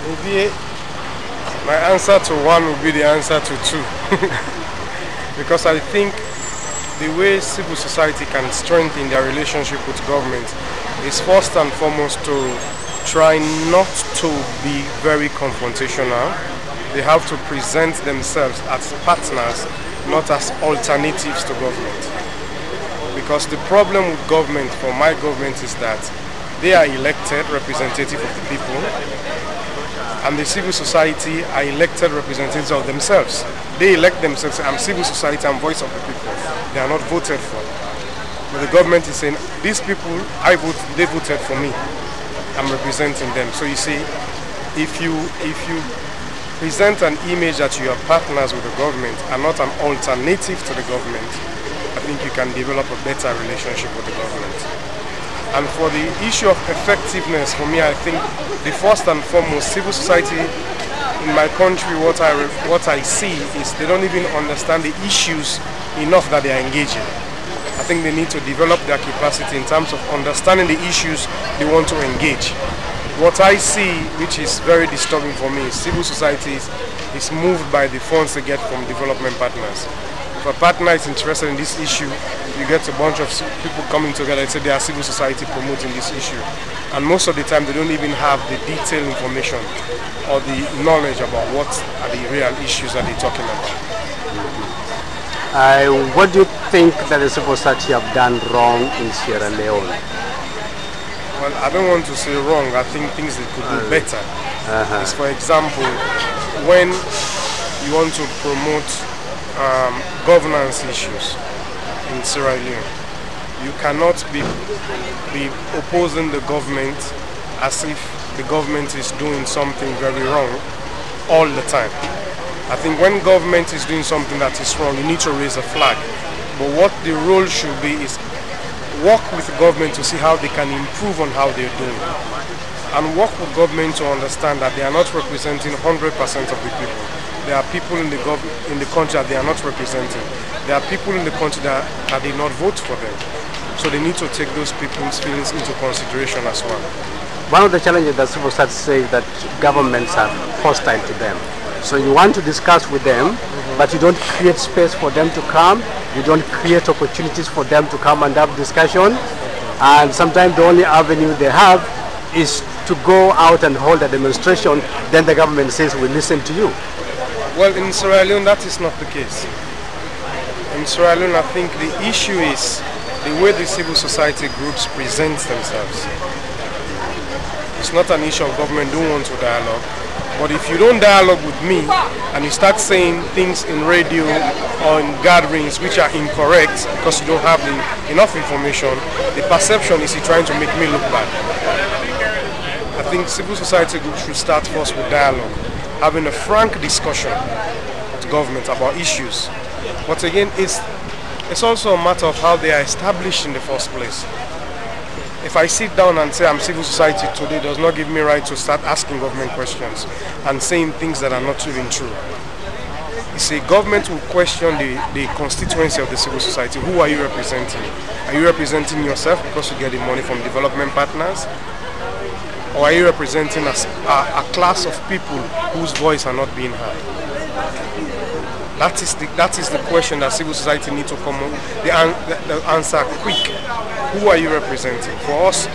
Maybe my answer to one would be the answer to two. Because I think the way civil society can strengthen their relationship with government is first and foremost to try not to be very confrontational. They have to present themselves as partners, not as alternatives to government. Because the problem with government, for my government, is that they are elected representative of the people, and the civil society are elected representatives of themselves. They elect themselves. I'm civil society, I'm voice of the people. They are not voted for. But the government is saying, these people, they voted for me. I'm representing them. So you see, if you present an image that you are partners with the government and not an alternative to the government, I think you can develop a better relationship with the government. And for the issue of effectiveness, for me, I think the first and foremost, civil society in my country, what I see is they don't even understand the issues enough that they are engaging. I think they need to develop their capacity in terms of understanding the issues they want to engage. What I see, which is very disturbing for me, is civil society is moved by the funds they get from development partners. If a partner is interested in this issue, you get a bunch of people coming together and say they are civil society promoting this issue. And most of the time they don't even have the detailed information or the knowledge about what are the real issues that they're talking about. What do you think that the civil society have done wrong in Sierra Leone? Well, I don't want to say wrong. I think things they could do better. Is, for example, when you want to promote governance issues in Sierra Leone, you cannot be opposing the government as if the government is doing something very wrong all the time. I think when government is doing something that is wrong, you need to raise a flag. But what the role should be is work with the government to see how they can improve on how they're doing. And work with government to understand that they are not representing 100% of the people. There are people in the country that they are not representing. There are people in the country that did not vote for them. So they need to take those people's feelings into consideration as well. One of the challenges that civil society says that governments are hostile to them. So you want to discuss with them, but you don't create space for them to come. You don't create opportunities for them to come and have discussion. And sometimes the only avenue they have is to go out and hold a demonstration. Then the government says, we listen to you. Well, in Sierra Leone, that is not the case. In Sierra Leone, I think the issue is the way the civil society groups present themselves. It's not an issue of government don't want to dialogue. But if you don't dialogue with me and you start saying things in radio or in gatherings which are incorrect because you don't have enough information, the perception is you're trying to make me look bad. I think civil society groups should start first with dialogue, having a frank discussion with government about issues. But again, it's also a matter of how they are established in the first place. If I sit down and say I'm civil society today, does not give me right to start asking government questions and saying things that are not even true. You see, government will question the constituency of the civil society. Who are you representing? Are you representing yourself because you get the money from development partners? Or are you representing a class of people whose voice are not being heard? That is the question that civil society needs to come up with. The answer quick. Who are you representing? For us,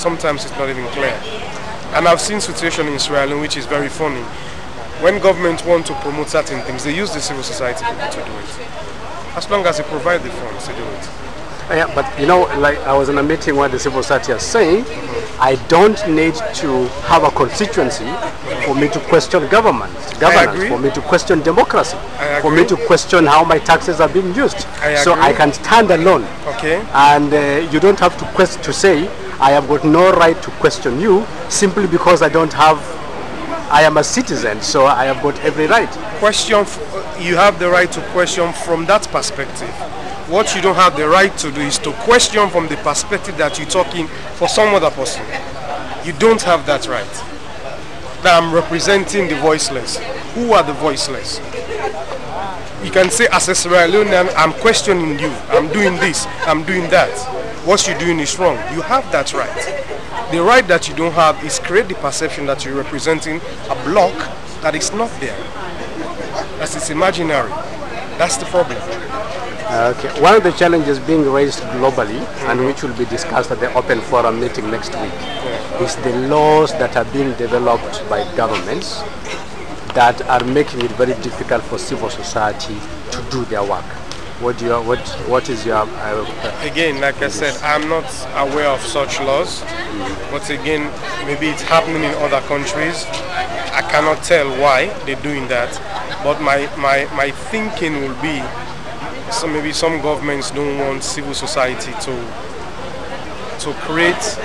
sometimes it's not even clear. And I've seen situations in Sierra Leone which is very funny. When governments want to promote certain things, they use the civil society people to do it. As long as they provide the funds to do it. Yeah, but you know, like I was in a meeting where the civil society is saying, I don't need to have a constituency for me to question governance, for me to question democracy, for me to question how my taxes are being used. So I can stand alone. Okay. And you don't have to say, I have got no right to question you simply because I am a citizen, so I have got every right. You have the right to question from that perspective. What you don't have the right to do is to question from the perspective that you're talking for some other person. You don't have that right. That I'm representing the voiceless. Who are the voiceless? You can say, as a Sierra Leonean, I'm questioning you. I'm doing this. I'm doing that. what you're doing is wrong. You have that right. The right that you don't have is create the perception that you're representing a bloc that is not there. That is imaginary. That's the problem. Okay. One of the challenges being raised globally, and which will be discussed at the Open Forum meeting next week, is the laws that are being developed by governments that are making it very difficult for civil society to do their work. What is your again, like I said, I'm not aware of such laws, but again, maybe it's happening in other countries. I cannot tell why they're doing that, but my thinking will be, so maybe some governments don't want civil society to create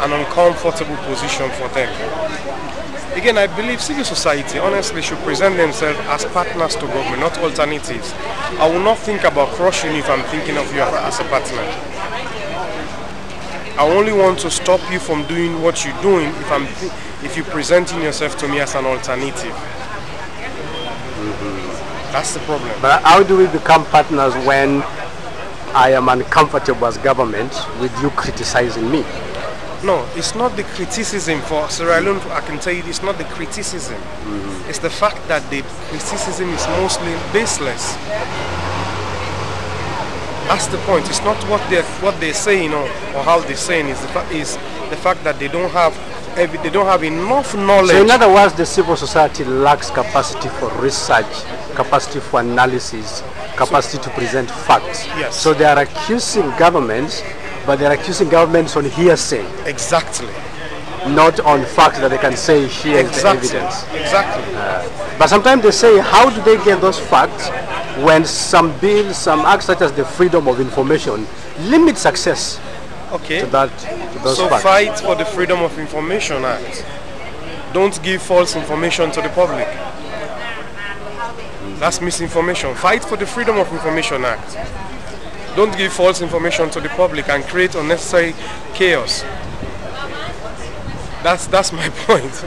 an uncomfortable position for them. Again, I believe civil society honestly should present themselves as partners to government, not alternatives. I will not think about crushing you if I'm thinking of you as a partner. I only want to stop you from doing what you're doing if you're presenting yourself to me as an alternative. That's the problem. But how do we become partners when I am uncomfortable as government with you criticizing me? No, it's not the criticism for Sierra Leone. I can tell you, it's not the criticism. It's the fact that the criticism is mostly baseless. That's the point. It's not what they're saying or how they're saying. Is the fact that they don't have enough knowledge. So in other words, the civil society lacks capacity for research, capacity for analysis, capacity to present facts. Yes. So they are accusing governments, but they're accusing governments on hearsay. Exactly. Not on facts that they can say here is the evidence. Exactly. But sometimes they say, how do they get those facts when some bills, some acts such as the Freedom of Information limit access to those so facts? Fight for the Freedom of Information Act. Don't give false information to the public. That's misinformation. Fight for the Freedom of Information Act. Don't give false information to the public and create unnecessary chaos. That's my point.